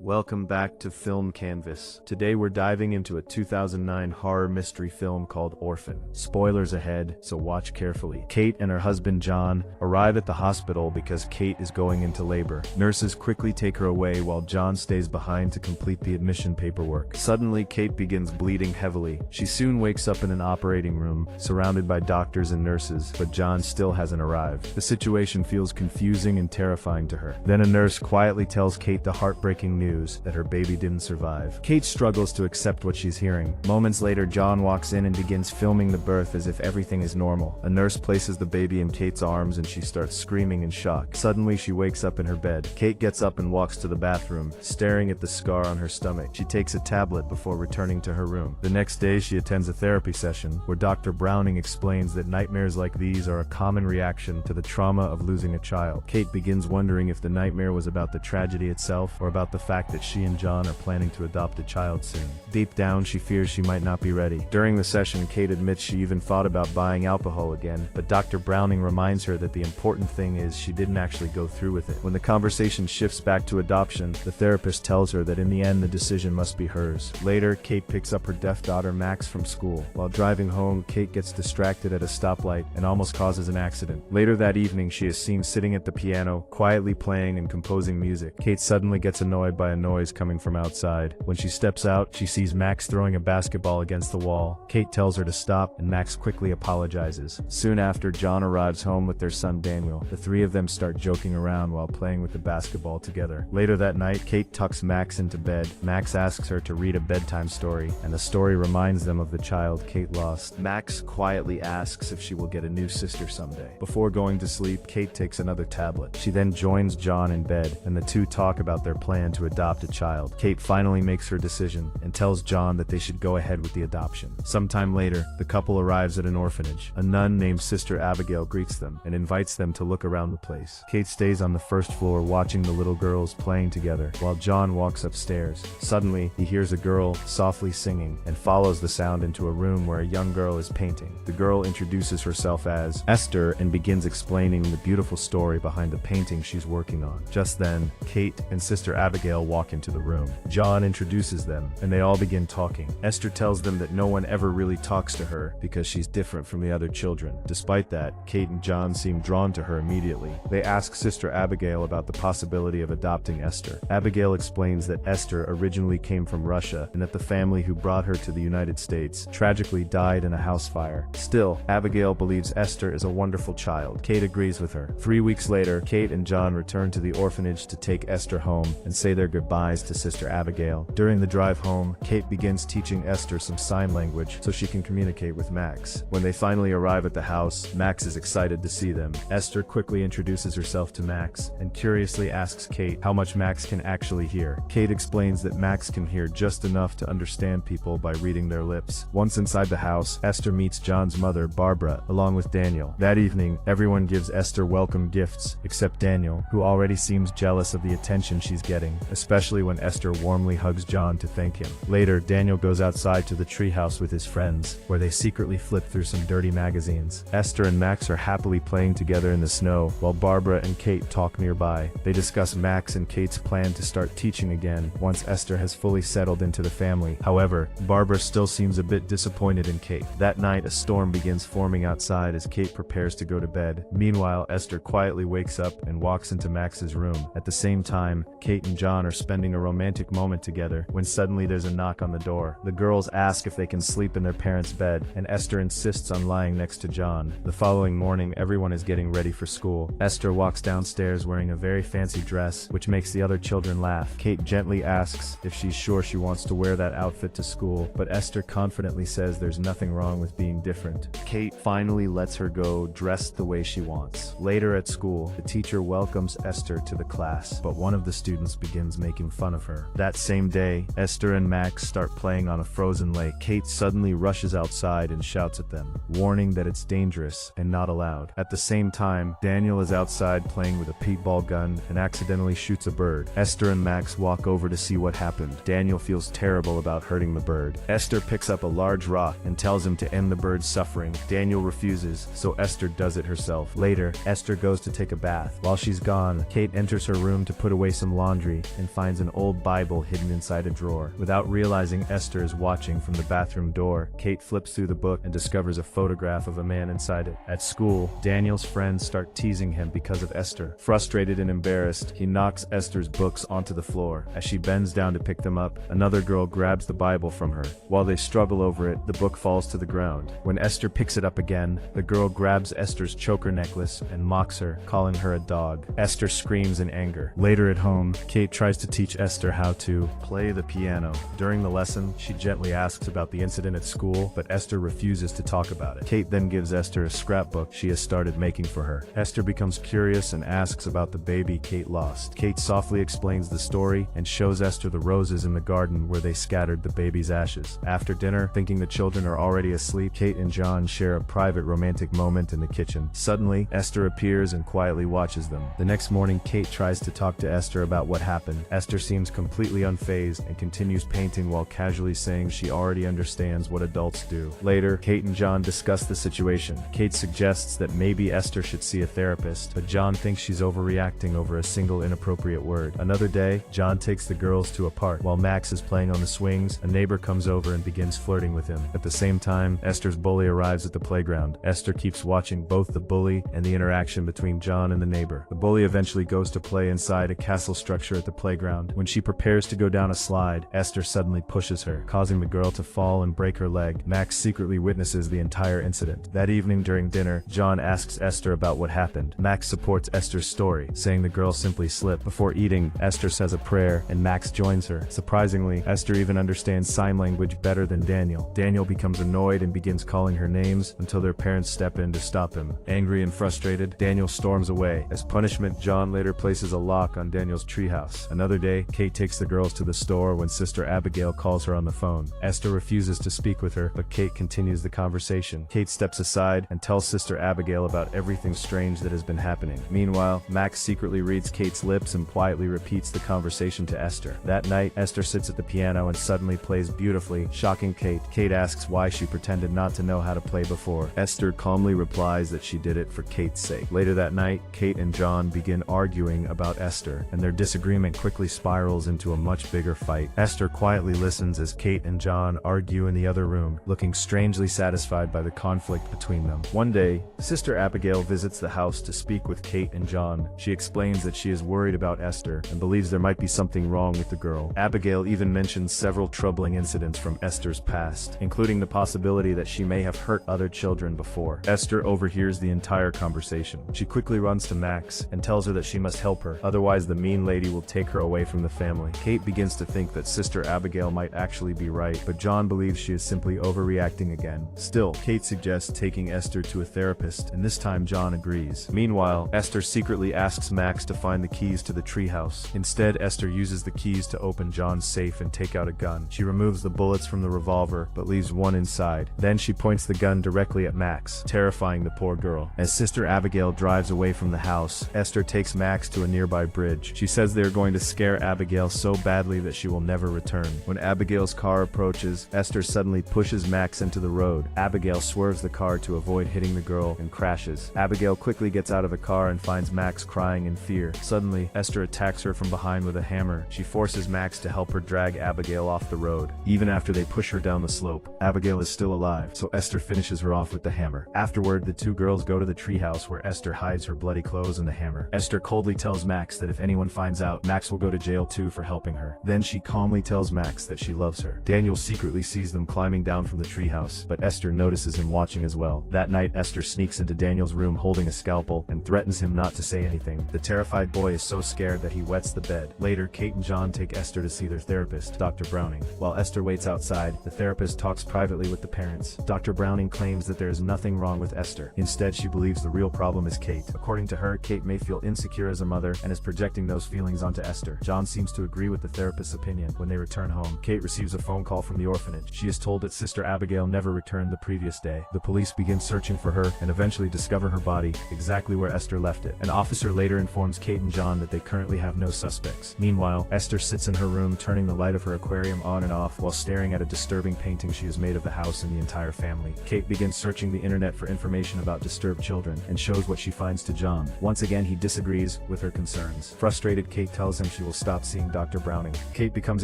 Welcome back to Film Canvas. Today we're diving into a 2009 horror mystery film called Orphan. Spoilers ahead, so watch carefully. Kate and her husband John arrive at the hospital because Kate is going into labor. Nurses quickly take her away while John stays behind to complete the admission paperwork. Suddenly, Kate begins bleeding heavily. She soon wakes up in an operating room, surrounded by doctors and nurses, but John still hasn't arrived. The situation feels confusing and terrifying to her. Then a nurse quietly tells Kate the heartbreaking news that her baby didn't survive. Kate struggles to accept what she's hearing. Moments later, John walks in and begins filming the birth as if everything is normal. A nurse places the baby in Kate's arms and she starts screaming in shock. Suddenly, she wakes up in her bed. Kate gets up and walks to the bathroom, staring at the scar on her stomach. She takes a tablet before returning to her room. The next day, she attends a therapy session where Dr. Browning explains that nightmares like these are a common reaction to the trauma of losing a child. Kate begins wondering if the nightmare was about the tragedy itself or about the fact that she and John are planning to adopt a child soon. Deep down, she fears she might not be ready. During the session, Kate admits she even thought about buying alcohol again, but Dr. Browning reminds her that the important thing is she didn't actually go through with it. When the conversation shifts back to adoption, the therapist tells her that in the end the decision must be hers. Later, Kate picks up her deaf daughter Max from school. While driving home, Kate gets distracted at a stoplight and almost causes an accident. Later that evening, she is seen sitting at the piano, quietly playing and composing music. Kate suddenly gets annoyed by a noise coming from outside. When she steps out, she sees Max throwing a basketball against the wall. Kate tells her to stop, and Max quickly apologizes. Soon after, John arrives home with their son Daniel. The three of them start joking around while playing with the basketball together. Later that night, Kate tucks Max into bed. Max asks her to read a bedtime story, and the story reminds them of the child Kate lost. Max quietly asks if she will get a new sister someday. Before going to sleep, Kate takes another tablet. She then joins John in bed, and the two talk about their plan to adopt a child. Kate finally makes her decision and tells John that they should go ahead with the adoption. Sometime later, the couple arrives at an orphanage. A nun named Sister Abigail greets them and invites them to look around the place. Kate stays on the first floor watching the little girls playing together while John walks upstairs. Suddenly, he hears a girl softly singing and follows the sound into a room where a young girl is painting. The girl introduces herself as Esther and begins explaining the beautiful story behind the painting she's working on. Just then, Kate and Sister Abigail walk into the room. John introduces them, and they all begin talking. Esther tells them that no one ever really talks to her because she's different from the other children. Despite that, Kate and John seem drawn to her immediately. They ask Sister Abigail about the possibility of adopting Esther. Abigail explains that Esther originally came from Russia and that the family who brought her to the United States tragically died in a house fire. Still, Abigail believes Esther is a wonderful child. Kate agrees with her. 3 weeks later, Kate and John return to the orphanage to take Esther home and say their goodbyes to Sister Abigail. During the drive home, Kate begins teaching Esther some sign language so she can communicate with Max. When they finally arrive at the house, Max is excited to see them. Esther quickly introduces herself to Max and curiously asks Kate how much Max can actually hear. Kate explains that Max can hear just enough to understand people by reading their lips. Once inside the house, Esther meets John's mother, Barbara, along with Daniel. That evening, everyone gives Esther welcome gifts, except Daniel, who already seems jealous of the attention she's getting, especially when Esther warmly hugs John to thank him. Later, Daniel goes outside to the treehouse with his friends, where they secretly flip through some dirty magazines. Esther and Max are happily playing together in the snow, while Barbara and Kate talk nearby. They discuss Max and Kate's plan to start teaching again once Esther has fully settled into the family. However, Barbara still seems a bit disappointed in Kate. That night, a storm begins forming outside as Kate prepares to go to bed. Meanwhile, Esther quietly wakes up and walks into Max's room. At the same time, Kate and John are spending a romantic moment together when suddenly there's a knock on the door. The girls ask if they can sleep in their parents' bed, and Esther insists on lying next to John. The following morning, everyone is getting ready for school. Esther walks downstairs wearing a very fancy dress, which makes the other children laugh. Kate gently asks if she's sure she wants to wear that outfit to school, but Esther confidently says there's nothing wrong with being different. Kate finally lets her go dressed the way she wants. Later at school, the teacher welcomes Esther to the class, but one of the students begins making fun of her. That same day, Esther and Max start playing on a frozen lake. Kate suddenly rushes outside and shouts at them, warning that it's dangerous and not allowed. At the same time, Daniel is outside playing with a paintball gun and accidentally shoots a bird. Esther and Max walk over to see what happened. Daniel feels terrible about hurting the bird. Esther picks up a large rock and tells him to end the bird's suffering. Daniel refuses, so Esther does it herself. Later, Esther goes to take a bath. While she's gone, Kate enters her room to put away some laundry and finds an old Bible hidden inside a drawer. Without realizing Esther is watching from the bathroom door, Kate flips through the book and discovers a photograph of a man inside it. At school, Daniel's friends start teasing him because of Esther. Frustrated and embarrassed, he knocks Esther's books onto the floor. As she bends down to pick them up, another girl grabs the Bible from her. While they struggle over it, the book falls to the ground. When Esther picks it up again, the girl grabs Esther's choker necklace and mocks her, calling her a dog. Esther screams in anger. Later at home, Kate tries to teach Esther how to play the piano. During the lesson, she gently asks about the incident at school, but Esther refuses to talk about it. Kate then gives Esther a scrapbook she has started making for her. Esther becomes curious and asks about the baby Kate lost. Kate softly explains the story and shows Esther the roses in the garden where they scattered the baby's ashes. After dinner, thinking the children are already asleep, Kate and John share a private romantic moment in the kitchen. Suddenly, Esther appears and quietly watches them. The next morning, Kate tries to talk to Esther about what happened. Esther seems completely unfazed and continues painting while casually saying she already understands what adults do. Later, Kate and John discuss the situation. Kate suggests that maybe Esther should see a therapist, but John thinks she's overreacting over a single inappropriate word. Another day, John takes the girls to a park. While Max is playing on the swings, a neighbor comes over and begins flirting with him. At the same time, Esther's bully arrives at the playground. Esther keeps watching both the bully and the interaction between John and the neighbor. The bully eventually goes to play inside a castle structure at the playground. When she prepares to go down a slide, Esther suddenly pushes her, causing the girl to fall and break her leg. Max secretly witnesses the entire incident. That evening during dinner, John asks Esther about what happened. Max supports Esther's story, saying the girl simply slipped. Before eating, Esther says a prayer, and Max joins her. Surprisingly, Esther even understands sign language better than Daniel. Daniel becomes annoyed and begins calling her names until their parents step in to stop him. Angry and frustrated, Daniel storms away. As punishment, John later places a lock on Daniel's treehouse. Another day, Kate takes the girls to the store when Sister Abigail calls her on the phone. Esther refuses to speak with her, but Kate continues the conversation. Kate steps aside and tells Sister Abigail about everything strange that has been happening. Meanwhile, Max secretly reads Kate's lips and quietly repeats the conversation to Esther. That night, Esther sits at the piano and suddenly plays beautifully, shocking Kate. Kate asks why she pretended not to know how to play before. Esther calmly replies that she did it for Kate's sake. Later that night, Kate and John begin arguing about Esther, and their disagreement quickly spirals into a much bigger fight. Esther quietly listens as Kate and John argue in the other room, looking strangely satisfied by the conflict between them. One day, Sister Abigail visits the house to speak with Kate and John. She explains that she is worried about Esther and believes there might be something wrong with the girl. Abigail even mentions several troubling incidents from Esther's past, including the possibility that she may have hurt other children before. Esther overhears the entire conversation. She quickly runs to Max and tells her that she must help her, otherwise the mean lady will take her away from the family. Kate begins to think that Sister Abigail might actually be right, but John believes she is simply overreacting again. Still, Kate suggests taking Esther to a therapist, and this time John agrees. Meanwhile, Esther secretly asks Max to find the keys to the treehouse. Instead, Esther uses the keys to open John's safe and take out a gun. She removes the bullets from the revolver, but leaves one inside. Then she points the gun directly at Max, terrifying the poor girl. As Sister Abigail drives away from the house, Esther takes Max to a nearby bridge. She says they are going to scare Abigail so badly that she will never return. When Abigail's car approaches, Esther suddenly pushes Max into the road. Abigail swerves the car to avoid hitting the girl and crashes. Abigail quickly gets out of the car and finds Max crying in fear. Suddenly, Esther attacks her from behind with a hammer. She forces Max to help her drag Abigail off the road. Even after they push her down the slope, Abigail is still alive, so Esther finishes her off with the hammer. Afterward, the two girls go to the treehouse where Esther hides her bloody clothes and the hammer. Esther coldly tells Max that if anyone finds out, Max will go to jail too for helping her. Then she calmly tells Max that she loves her. Daniel secretly sees them climbing down from the treehouse, but Esther notices him watching as well. That night, Esther sneaks into Daniel's room holding a scalpel and threatens him not to say anything. The terrified boy is so scared that he wets the bed. Later, Kate and John take Esther to see their therapist, Dr. Browning. While Esther waits outside, the therapist talks privately with the parents. Dr. Browning claims that there is nothing wrong with Esther. Instead, she believes the real problem is Kate. According to her, Kate may feel insecure as a mother and is projecting those feelings onto Esther. John seems to agree with the therapist's opinion. When they return home, Kate receives a phone call from the orphanage. She is told that Sister Abigail never returned the previous day. The police begin searching for her and eventually discover her body exactly where Esther left it. An officer later informs Kate and John that they currently have no suspects. Meanwhile, Esther sits in her room turning the light of her aquarium on and off while staring at a disturbing painting she has made of the house and the entire family. Kate begins searching the internet for information about disturbed children and shows what she finds to John. Once again, he disagrees with her concerns. Frustrated, Kate tells him she she will stop seeing Dr. Browning. Kate becomes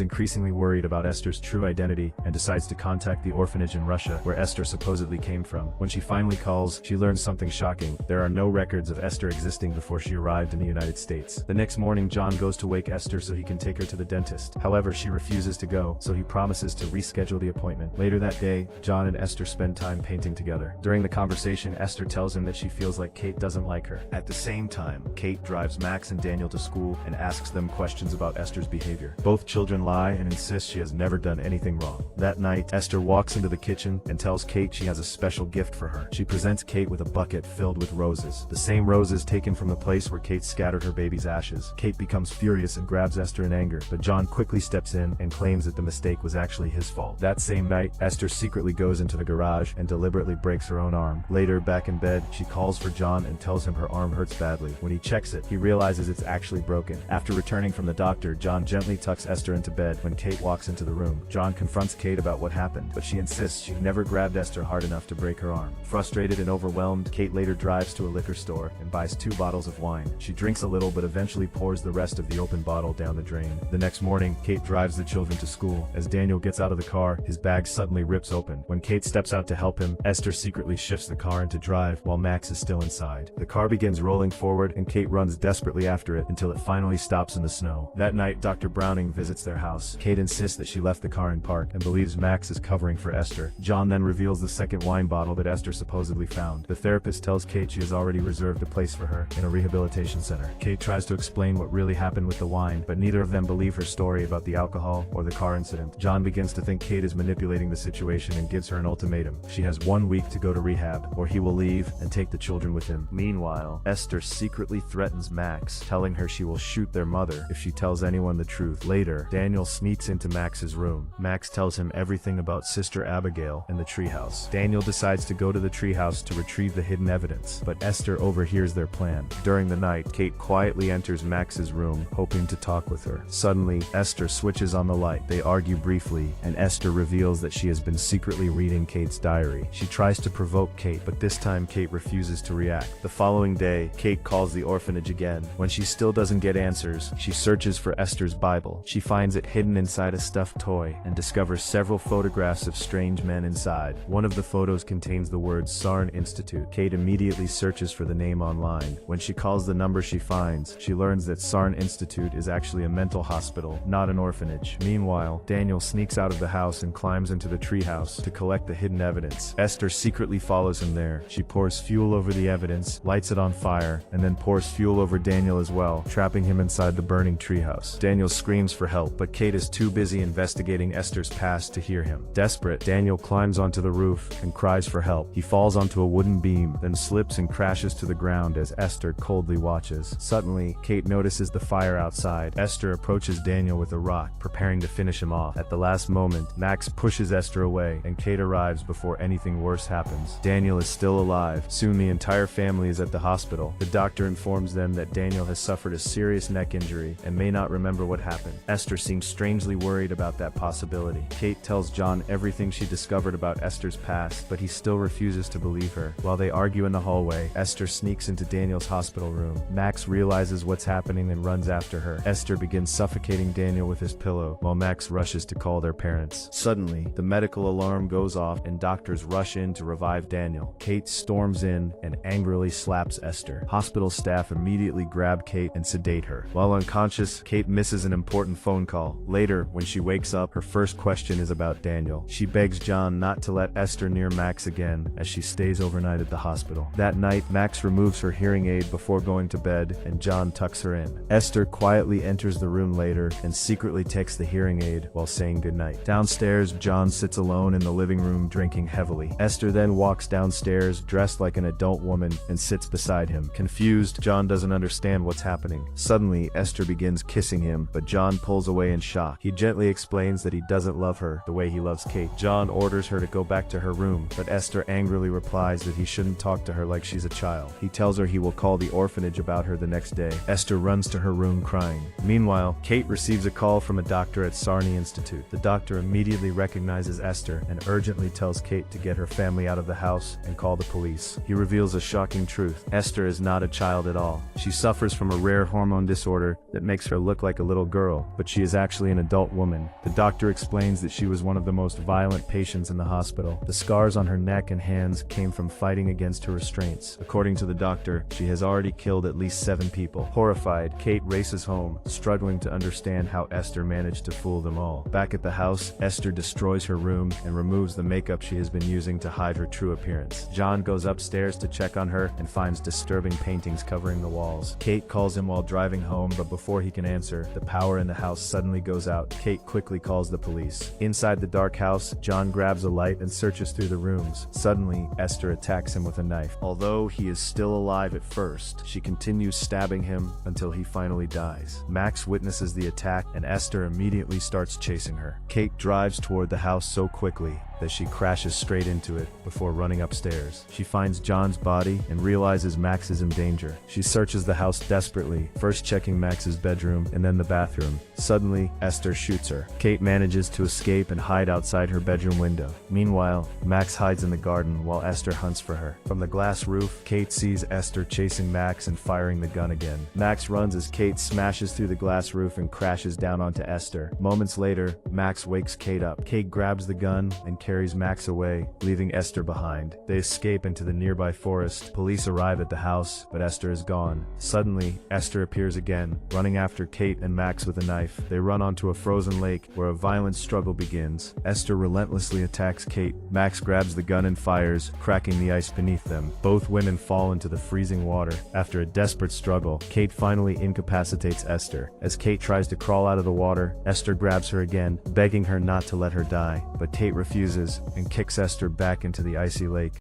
increasingly worried about Esther's true identity and decides to contact the orphanage in Russia where Esther supposedly came from. When she finally calls, she learns something shocking. There are no records of Esther existing before she arrived in the United States. The next morning, John goes to wake Esther so he can take her to the dentist. However, she refuses to go, so he promises to reschedule the appointment. Later that day, John and Esther spend time painting together. During the conversation, Esther tells him that she feels like Kate doesn't like her. At the same time, Kate drives Max and Daniel to school and asks them questions about Esther's behavior. Both children lie and insist she has never done anything wrong. That night, Esther walks into the kitchen and tells Kate she has a special gift for her. She presents Kate with a bucket filled with roses, the same roses taken from the place where Kate scattered her baby's ashes. Kate becomes furious and grabs Esther in anger, but John quickly steps in and claims that the mistake was actually his fault. That same night, Esther secretly goes into the garage and deliberately breaks her own arm. Later, back in bed, she calls for John and tells him her arm hurts badly. When he checks it, he realizes it's actually broken. After returning from the doctor, John gently tucks Esther into bed. When Kate walks into the room, John confronts Kate about what happened, but she insists she never grabbed Esther hard enough to break her arm. Frustrated and overwhelmed, Kate later drives to a liquor store and buys 2 bottles of wine. She drinks a little but eventually pours the rest of the open bottle down the drain. The next morning, Kate drives the children to school. As Daniel gets out of the car, his bag suddenly rips open. When Kate steps out to help him, Esther secretly shifts the car into drive while Max is still inside. The car begins rolling forward and Kate runs desperately after it until it finally stops in the snow. That night, Dr. Browning visits their house. Kate insists that she left the car in park and believes Max is covering for Esther. John then reveals the second wine bottle that Esther supposedly found. The therapist tells Kate she has already reserved a place for her in a rehabilitation center. Kate tries to explain what really happened with the wine, but neither of them believe her story about the alcohol or the car incident. John begins to think Kate is manipulating the situation and gives her an ultimatum. She has 1 week to go to rehab, or he will leave and take the children with him. Meanwhile, Esther secretly threatens Max, telling her she will shoot their mother if she tells anyone the truth. Later, Daniel sneaks into Max's room. Max tells him everything about Sister Abigail and the treehouse. Daniel decides to go to the treehouse to retrieve the hidden evidence, but Esther overhears their plan. During the night, Kate quietly enters Max's room, hoping to talk with her. Suddenly, Esther switches on the light. They argue briefly, and Esther reveals that she has been secretly reading Kate's diary. She tries to provoke Kate, but this time Kate refuses to react. The following day, Kate calls the orphanage again. When she still doesn't get answers, she searches for Esther's Bible. She finds it hidden inside a stuffed toy and discovers several photographs of strange men inside. One of the photos contains the words Sarn Institute. Kate immediately searches for the name online. When she calls the number she finds, she learns that Sarn Institute is actually a mental hospital, not an orphanage. Meanwhile, Daniel sneaks out of the house and climbs into the treehouse to collect the hidden evidence. Esther secretly follows him there. She pours fuel over the evidence, lights it on fire, and then pours fuel over Daniel as well, trapping him inside the burning treehouse. Daniel screams for help, but Kate is too busy investigating Esther's past to hear him. Desperate, Daniel climbs onto the roof and cries for help. He falls onto a wooden beam, then slips and crashes to the ground as Esther coldly watches. Suddenly, Kate notices the fire outside. Esther approaches Daniel with a rock, preparing to finish him off. At the last moment, Max pushes Esther away, and Kate arrives before anything worse happens. Daniel is still alive. Soon the entire family is at the hospital. The doctor informs them that Daniel has suffered a serious neck injury and may not remember what happened. Esther seems strangely worried about that possibility. Kate tells John everything she discovered about Esther's past, but he still refuses to believe her. While they argue in the hallway, Esther sneaks into Daniel's hospital room. Max realizes what's happening and runs after her. Esther begins suffocating Daniel with his pillow, while Max rushes to call their parents. Suddenly, the medical alarm goes off and doctors rush in to revive Daniel. Kate storms in and angrily slaps Esther. Hospital staff immediately grab Kate and sedate her. While unconscious, Kate misses an important phone call. Later, when she wakes up, her first question is about Daniel. She begs John not to let Esther near Max again as she stays overnight at the hospital. That night, Max removes her hearing aid before going to bed and John tucks her in. Esther quietly enters the room later and secretly takes the hearing aid while saying goodnight. Downstairs, John sits alone in the living room drinking heavily. Esther then walks downstairs dressed like an adult woman and sits beside him. Confused, John doesn't understand what's happening. Suddenly, Esther begins kissing him, but John pulls away in shock. He gently explains that he doesn't love her the way he loves Kate. John orders her to go back to her room, but Esther angrily replies that he shouldn't talk to her like she's a child. He tells her he will call the orphanage about her the next day. Esther runs to her room crying. Meanwhile, Kate receives a call from a doctor at Sarny Institute. The doctor immediately recognizes Esther and urgently tells Kate to get her family out of the house and call the police. He reveals a shocking truth. Esther is not a child at all. She suffers from a rare hormone disorder that makes her look like a little girl, but she is actually an adult woman. The doctor explains that she was one of the most violent patients in the hospital. The scars on her neck and hands came from fighting against her restraints. According to the doctor, she has already killed at least 7 people. Horrified, Kate races home, struggling to understand how Esther managed to fool them all. Back at the house, Esther destroys her room and removes the makeup she has been using to hide her true appearance. John goes upstairs to check on her and finds disturbing paintings covering the walls. Kate calls him while driving home, but before he can answer, the power in the house suddenly goes out. Kate quickly calls the police. Inside the dark house, John grabs a light and searches through the rooms. Suddenly, Esther attacks him with a knife. Although he is still alive at first, she continues stabbing him until he finally dies. Max witnesses the attack and Esther immediately starts chasing her. Kate drives toward the house so quickly that she crashes straight into it before running upstairs. She finds John's body and realizes Max is in danger. She searches the house desperately, first checking Max's bedroom and then the bathroom. Suddenly, Esther shoots her. Kate manages to escape and hide outside her bedroom window. Meanwhile, Max hides in the garden while Esther hunts for her. From the glass roof, Kate sees Esther chasing Max and firing the gun again. Max runs as Kate smashes through the glass roof and crashes down onto Esther. Moments later, Max wakes Kate up. Kate grabs the gun and carries Max away, leaving Esther behind. They escape into the nearby forest. Police arrive at the house, but Esther is gone. Suddenly, Esther appears again, running after Kate and Max with a knife. They run onto a frozen lake where a violent struggle begins. Esther relentlessly attacks Kate. Max grabs the gun and fires, cracking the ice beneath them. Both women fall into the freezing water. After a desperate struggle, Kate finally incapacitates Esther. As Kate tries to crawl out of the water, Esther grabs her again, begging her not to let her die. But Kate refuses and kicks Esther back into the icy lake.